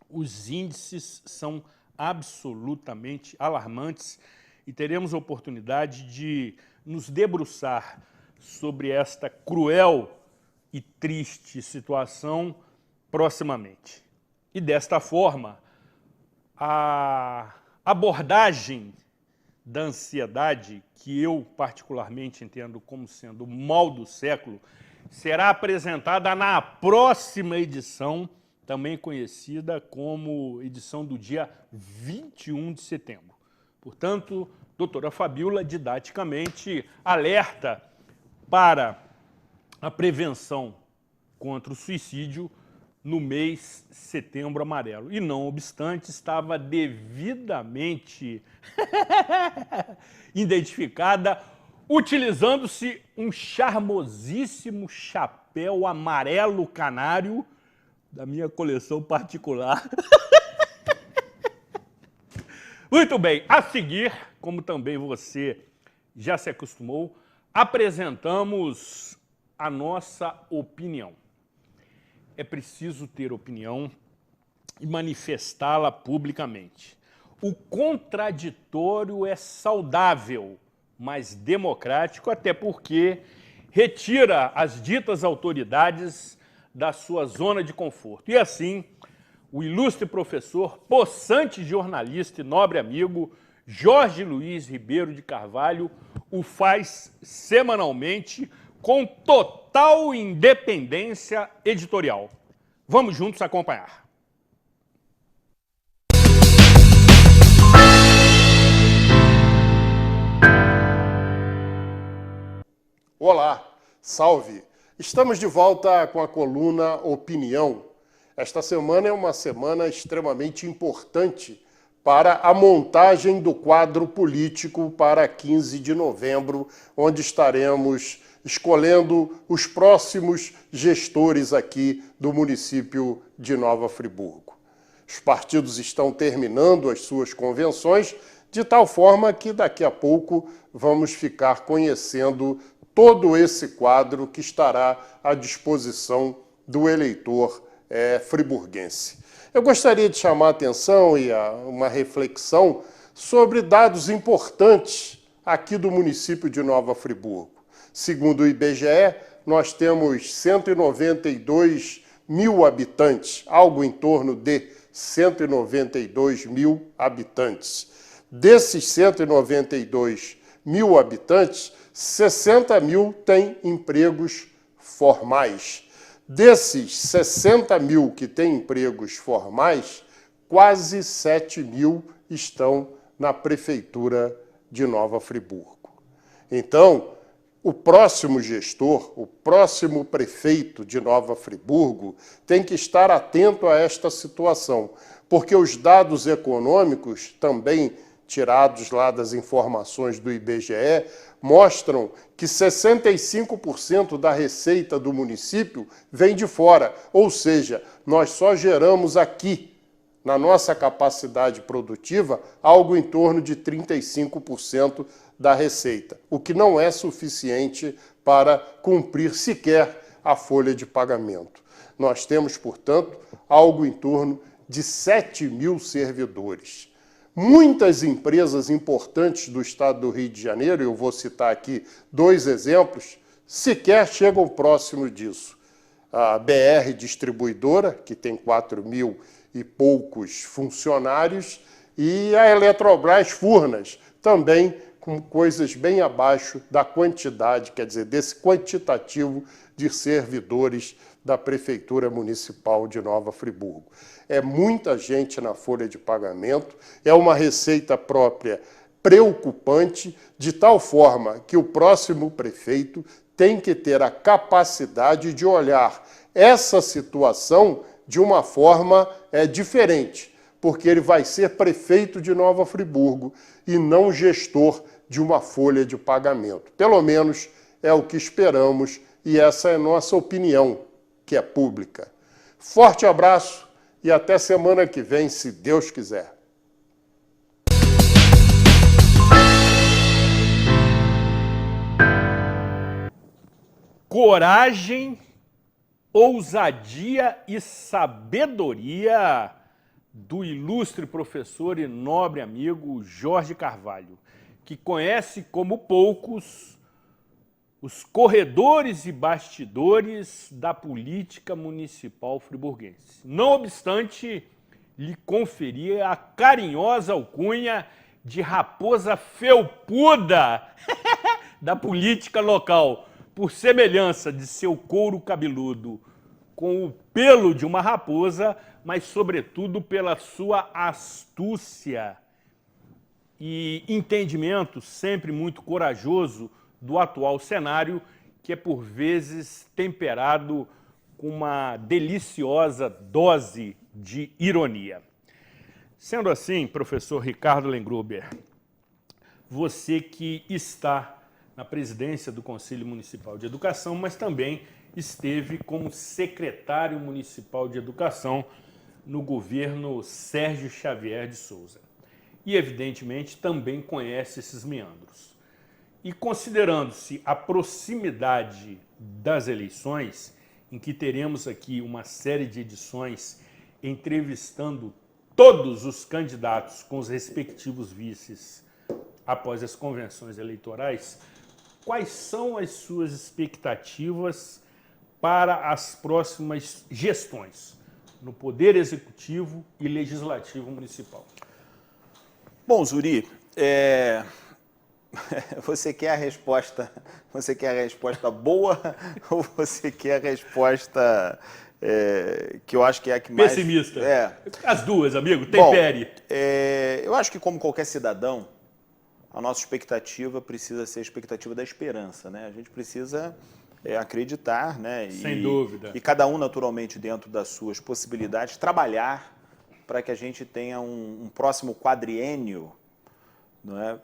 Os índices são absolutamente alarmantes e teremos a oportunidade de nos debruçar sobre esta cruel e triste situação proximamente. E desta forma, a abordagem da ansiedade, que eu particularmente entendo como sendo o mal do século, será apresentada na próxima edição, também conhecida como edição do dia 21 de setembro. Portanto, doutora Fabíola, didaticamente, alerta para a prevenção contra o suicídio no mês Setembro Amarelo. E, não obstante, estava devidamente identificada, utilizando-se um charmosíssimo chapéu amarelo canário da minha coleção particular. Muito bem, a seguir, como também você já se acostumou, apresentamos a nossa opinião. É preciso ter opinião e manifestá-la publicamente. O contraditório é saudável, mas democrático, até porque retira as ditas autoridades da sua zona de conforto. E assim, o ilustre professor, possante jornalista e nobre amigo, Jorge Luiz Ribeiro de Carvalho, o faz semanalmente com total independência editorial. Vamos juntos acompanhar. Olá, salve! Estamos de volta com a coluna Opinião. Esta semana é uma semana extremamente importante para a montagem do quadro político para 15 de novembro, onde estaremos escolhendo os próximos gestores aqui do município de Nova Friburgo. Os partidos estão terminando as suas convenções, de tal forma que daqui a pouco vamos ficar conhecendo todo esse quadro que estará à disposição do eleitor friburguense. Eu gostaria de chamar a atenção e uma reflexão sobre dados importantes aqui do município de Nova Friburgo. Segundo o IBGE, nós temos 192 mil habitantes, algo em torno de 192 mil habitantes. Desses 192 mil habitantes, 60 mil têm empregos formais. Desses 60 mil que têm empregos formais, quase 7 mil estão na Prefeitura de Nova Friburgo. Então, o próximo gestor, o próximo prefeito de Nova Friburgo tem que estar atento a esta situação, porque os dados econômicos, também tirados lá das informações do IBGE, mostram que 65% da receita do município vem de fora, ou seja, nós só geramos aqui, na nossa capacidade produtiva, algo em torno de 35% da receita, o que não é suficiente para cumprir sequer a folha de pagamento. Nós temos, portanto, algo em torno de 7 mil servidores. Muitas empresas importantes do estado do Rio de Janeiro, eu vou citar aqui 2 exemplos, sequer chegam próximo disso. A BR Distribuidora, que tem 4 mil e poucos funcionários, e a Eletrobras Furnas, também com coisas bem abaixo da quantidade, quer dizer, desse quantitativo de servidores da Prefeitura Municipal de Nova Friburgo. É muita gente na folha de pagamento, é uma receita própria preocupante, de tal forma que o próximo prefeito tem que ter a capacidade de olhar essa situação de uma forma diferente, porque ele vai ser prefeito de Nova Friburgo e não gestor de uma folha de pagamento. Pelo menos é o que esperamos e essa é a nossa opinião, que é pública. Forte abraço e até semana que vem, se Deus quiser. Coragem, ousadia e sabedoria do ilustre professor e nobre amigo Jorge Carvalho, que conhece como poucos os corredores e bastidores da política municipal friburguense. Não obstante, lhe conferia a carinhosa alcunha de raposa felpuda da política local, por semelhança de seu couro cabeludo com o pelo de uma raposa, mas, sobretudo, pela sua astúcia e entendimento sempre muito corajoso do atual cenário, que é, por vezes, temperado com uma deliciosa dose de ironia. Sendo assim, professor Ricardo Lengruber, você que está na presidência do Conselho Municipal de Educação, mas também esteve como secretário municipal de Educação no governo Sérgio Xavier de Souza. E, evidentemente, também conhece esses meandros. E considerando-se a proximidade das eleições, em que teremos aqui uma série de edições entrevistando todos os candidatos com os respectivos vices após as convenções eleitorais, quais são as suas expectativas para as próximas gestões no Poder Executivo e Legislativo Municipal? Bom, Zuri, você quer a resposta boa ou você quer a resposta que eu acho que é a que mais... Pessimista. As duas, amigo, tempere. Bom, eu acho que como qualquer cidadão, a nossa expectativa precisa ser a expectativa da esperança, né? A gente precisa acreditar, né? Sem dúvida. E cada um, naturalmente, dentro das suas possibilidades, trabalhar para que a gente tenha um próximo quadriênio, não é,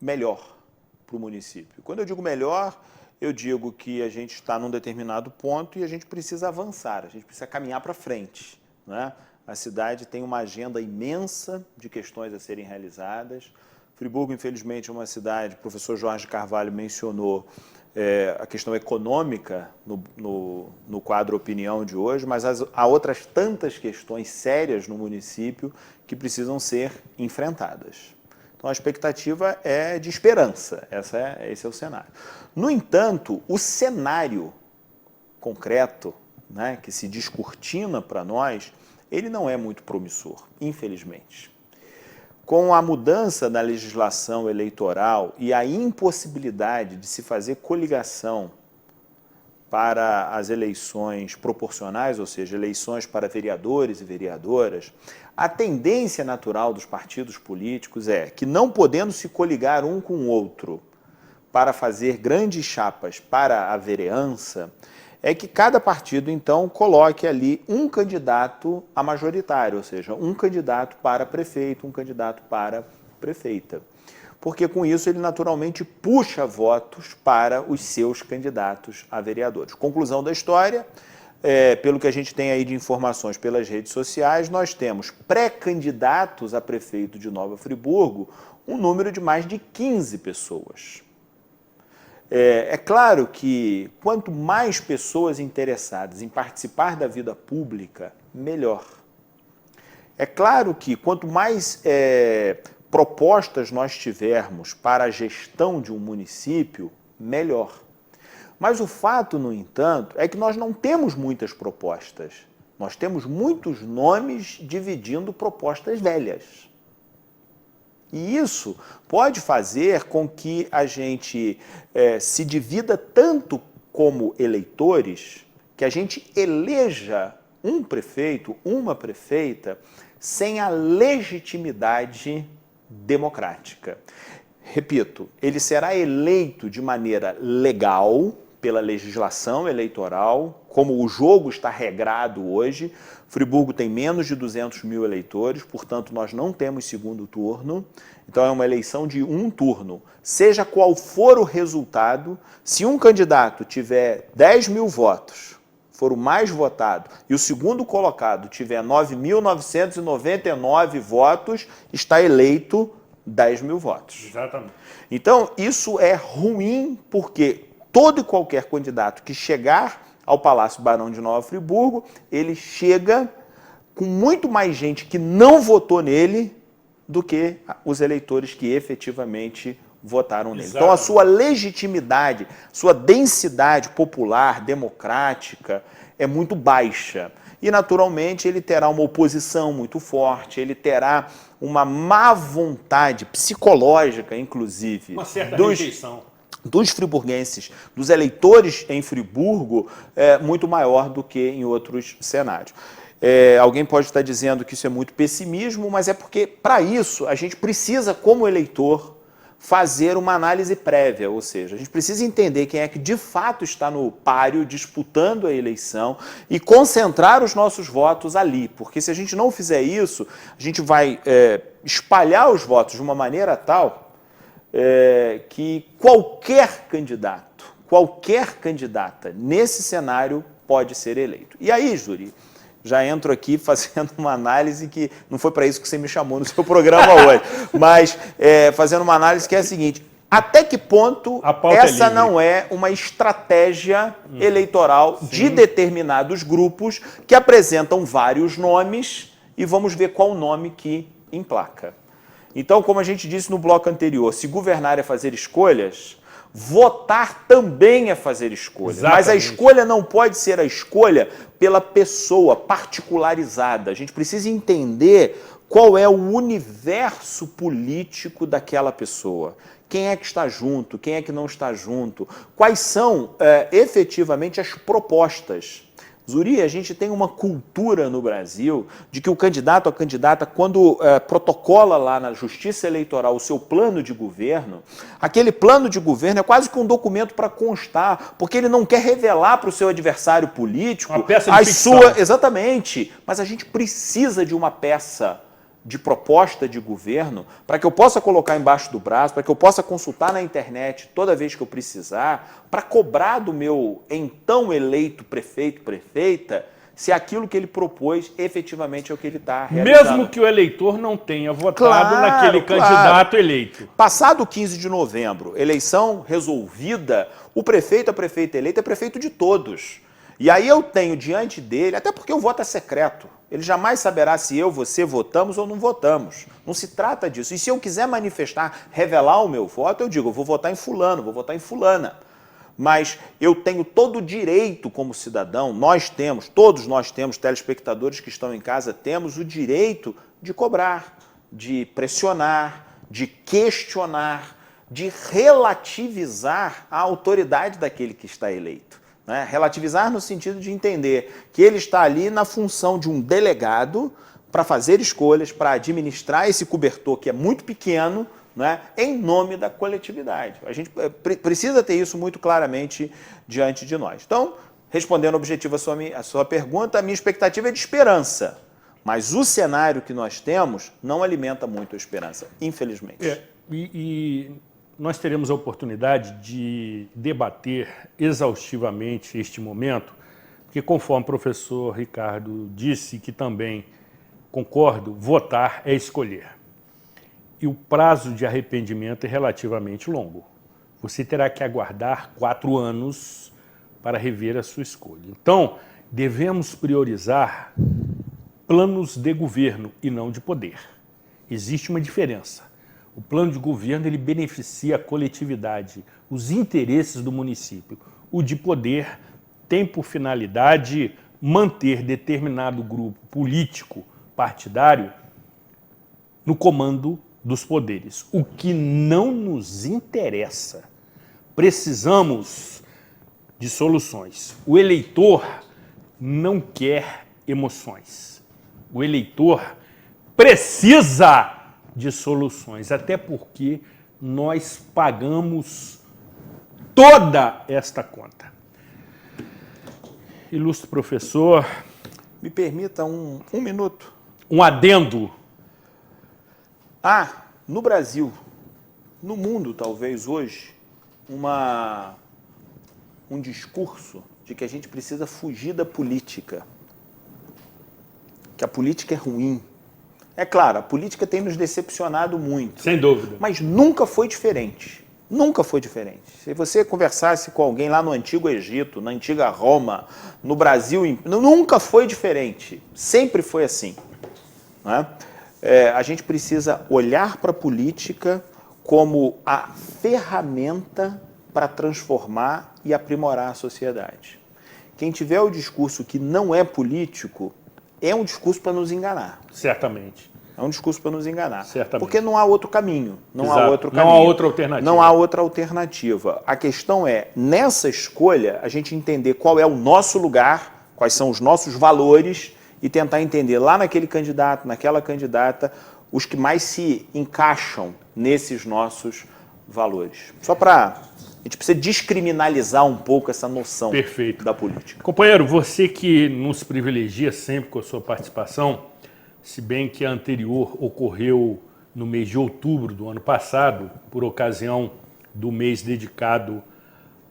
melhor para o município. Quando eu digo melhor, eu digo que a gente está num determinado ponto e a gente precisa avançar, a gente precisa caminhar para frente, não é? A cidade tem uma agenda imensa de questões a serem realizadas. Friburgo, infelizmente, é uma cidade, o professor Jorge Carvalho mencionou a questão econômica no quadro Opinião de hoje, mas há outras tantas questões sérias no município que precisam ser enfrentadas. Então, a expectativa é de esperança, esse é o cenário. No entanto, o cenário concreto, né, que se descortina para nós, ele não é muito promissor, infelizmente. Com a mudança da legislação eleitoral e a impossibilidade de se fazer coligação para as eleições proporcionais, ou seja, eleições para vereadores e vereadoras, a tendência natural dos partidos políticos é que, não podendo se coligar um com o outro para fazer grandes chapas para a vereança, é que cada partido, então, coloque ali um candidato a majoritário, ou seja, um candidato para prefeito, um candidato para prefeita. Porque com isso ele naturalmente puxa votos para os seus candidatos a vereadores. Conclusão da história, pelo que a gente tem aí de informações pelas redes sociais, nós temos pré-candidatos a prefeito de Nova Friburgo, um número de mais de 15 pessoas. É claro que quanto mais pessoas interessadas em participar da vida pública, melhor. É claro que quanto mais propostas nós tivermos para a gestão de um município, melhor. Mas o fato, no entanto, é que nós não temos muitas propostas. Nós temos muitos nomes dividindo propostas velhas. E isso pode fazer com que a gente se divida tanto como eleitores, que a gente eleja um prefeito, uma prefeita, sem a legitimidade democrática. Repito, ele será eleito de maneira legal, pela legislação eleitoral, como o jogo está regrado hoje. Friburgo tem menos de 200 mil eleitores, portanto, nós não temos segundo turno. Então, é uma eleição de um turno. Seja qual for o resultado, se um candidato tiver 10 mil votos, for o mais votado, e o segundo colocado tiver 9.999 votos, está eleito 10 mil votos. Exatamente. Então, isso é ruim porque todo e qualquer candidato que chegar ao Palácio Barão de Nova Friburgo, ele chega com muito mais gente que não votou nele do que os eleitores que efetivamente votaram nele. Exatamente. Então, a sua legitimidade, sua densidade popular, democrática, é muito baixa. E, naturalmente, ele terá uma oposição muito forte, ele terá uma má vontade psicológica, inclusive, uma certa rejeição dos friburguenses, dos eleitores em Friburgo, muito maior do que em outros cenários. Alguém pode estar dizendo que isso é muito pessimismo, mas é porque, para isso, a gente precisa, como eleitor, fazer uma análise prévia, ou seja, a gente precisa entender quem é que de fato está no páreo, disputando a eleição, e concentrar os nossos votos ali, porque se a gente não fizer isso, a gente vai espalhar os votos de uma maneira tal que qualquer candidato, qualquer candidata nesse cenário pode ser eleito. E aí, Júri, já entro aqui fazendo uma análise que não foi para isso que você me chamou no seu programa hoje, mas fazendo uma análise que é a seguinte: até que ponto essa não é uma estratégia eleitoral de determinados grupos que apresentam vários nomes e vamos ver qual nome que emplaca. Então, como a gente disse no bloco anterior, se governar é fazer escolhas, votar também é fazer escolha. Exatamente. Mas a escolha não pode ser a escolha pela pessoa particularizada. A gente precisa entender qual é o universo político daquela pessoa. Quem é que está junto, quem é que não está junto, quais são efetivamente as propostas. Zuri, a gente tem uma cultura no Brasil de que o candidato ou a candidata, quando protocola lá na Justiça Eleitoral o seu plano de governo, aquele plano de governo é quase que um documento para constar, porque ele não quer revelar para o seu adversário político uma peça de ficção. Exatamente, mas a gente precisa de uma peça de proposta de governo para que eu possa colocar embaixo do braço, para que eu possa consultar na internet toda vez que eu precisar, para cobrar do meu então eleito prefeito, prefeita, se aquilo que ele propôs efetivamente é o que ele está realizando. Mesmo que o eleitor não tenha votado naquele candidato eleito. Passado o 15 de novembro, eleição resolvida, o prefeito, a prefeita eleita é prefeito de todos. E aí eu tenho diante dele, até porque o voto é secreto, ele jamais saberá se eu, você votamos ou não votamos. Não se trata disso. E se eu quiser manifestar, revelar o meu voto, eu digo, eu vou votar em fulano, vou votar em fulana. Mas eu tenho todo o direito como cidadão, todos nós temos, telespectadores que estão em casa, temos o direito de cobrar, de pressionar, de questionar, de relativizar a autoridade daquele que está eleito. Né? Relativizar no sentido de entender que ele está ali na função de um delegado para fazer escolhas, para administrar esse cobertor que é muito pequeno, né, em nome da coletividade. A gente precisa ter isso muito claramente diante de nós. Então, respondendo objetivo a sua pergunta, a minha expectativa é de esperança, mas o cenário que nós temos não alimenta muito a esperança, infelizmente. E nós teremos a oportunidade de debater exaustivamente este momento, porque conforme o professor Ricardo disse, que também concordo, votar é escolher. E o prazo de arrependimento é relativamente longo. Você terá que aguardar 4 anos para rever a sua escolha. Então, devemos priorizar planos de governo e não de poder. Existe uma diferença. O plano de governo ele beneficia a coletividade, os interesses do município. O de poder tem por finalidade manter determinado grupo político, partidário, no comando dos poderes, o que não nos interessa. Precisamos de soluções. O eleitor não quer emoções. O eleitor precisa de soluções, até porque nós pagamos toda esta conta. Ilustre professor, me permita um minuto. Um adendo. No Brasil, no mundo talvez hoje, um discurso de que a gente precisa fugir da política, que a política é ruim. É claro, a política tem nos decepcionado muito. Sem dúvida. Mas nunca foi diferente. Nunca foi diferente. Se você conversasse com alguém lá no Antigo Egito, na Antiga Roma, no Brasil, nunca foi diferente. Sempre foi assim. Né? A gente precisa olhar para a política como a ferramenta para transformar e aprimorar a sociedade. Quem tiver o discurso que não é político, é um discurso para nos enganar. Certamente. É um discurso para nos enganar. Certamente. Porque não há outro caminho. Não há outra alternativa. Não há outra alternativa. A questão é, nessa escolha, a gente entender qual é o nosso lugar, quais são os nossos valores e tentar entender lá naquele candidato, naquela candidata, os que mais se encaixam nesses nossos valores. Só para... A gente precisa descriminalizar um pouco essa noção da política. Companheiro, você que nos privilegia sempre com a sua participação, se bem que a anterior ocorreu no mês de outubro do ano passado, por ocasião do mês dedicado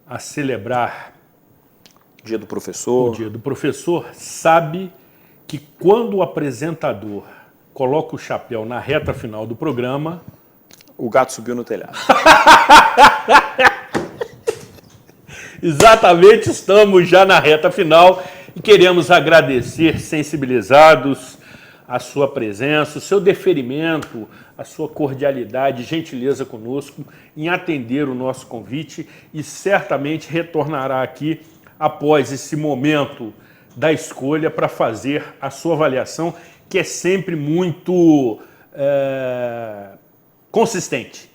a celebrar Dia do Professor. O Dia do Professor, sabe que quando o apresentador coloca o chapéu na reta final do programa... O gato subiu no telhado. Exatamente, estamos já na reta final e queremos agradecer, sensibilizados, a sua presença, o seu deferimento, a sua cordialidade, gentileza conosco em atender o nosso convite e certamente retornará aqui após esse momento da escolha para fazer a sua avaliação, que é sempre muito consistente,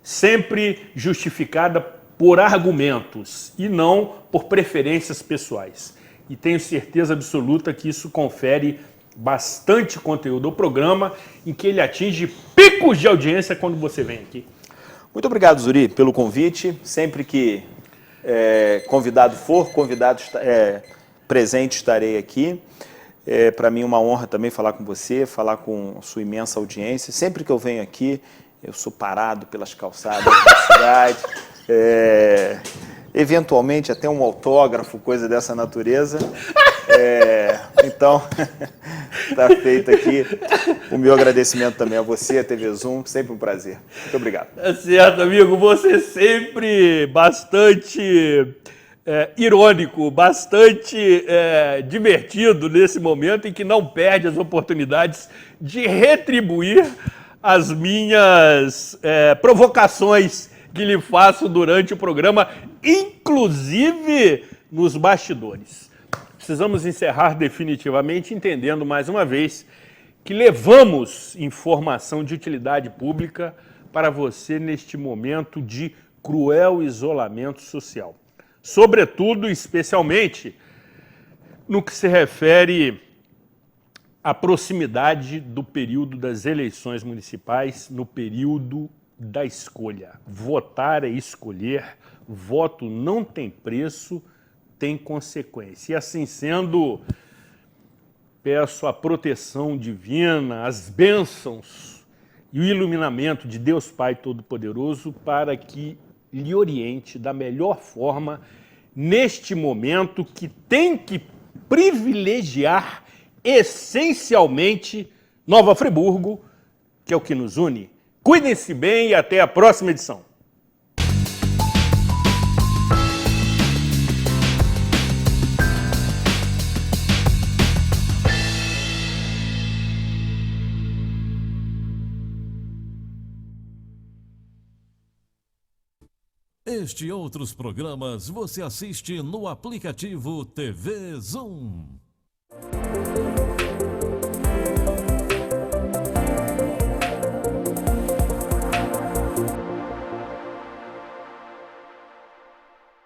sempre justificada por argumentos e não por preferências pessoais. e tenho certeza absoluta que isso confere bastante conteúdo ao programa, em que ele atinge picos de audiência quando você vem aqui. Muito obrigado, Zuri, pelo convite. Sempre que convidado presente, estarei aqui. Para mim é uma honra também falar com você, falar com sua imensa audiência. Sempre que eu venho aqui, eu sou parado pelas calçadas da cidade. Eventualmente até um autógrafo, coisa dessa natureza. Então, está feito aqui o meu agradecimento também a você, a TV Zoom, sempre um prazer. Muito obrigado. É certo, amigo, você sempre bastante irônico, bastante divertido nesse momento em que não perde as oportunidades de retribuir as minhas provocações que lhe faço durante o programa, inclusive nos bastidores. Precisamos encerrar definitivamente entendendo mais uma vez que levamos informação de utilidade pública para você neste momento de cruel isolamento social. Sobretudo, especialmente, no que se refere à proximidade do período das eleições municipais, no período da escolha. Votar é escolher, voto não tem preço, tem consequência. E assim sendo, peço a proteção divina, as bênçãos e o iluminamento de Deus Pai Todo-Poderoso para que lhe oriente da melhor forma neste momento que tem que privilegiar essencialmente Nova Friburgo, que é o que nos une. Cuidem-se bem e até a próxima edição. Este e outros programas você assiste no aplicativo TV Zoom.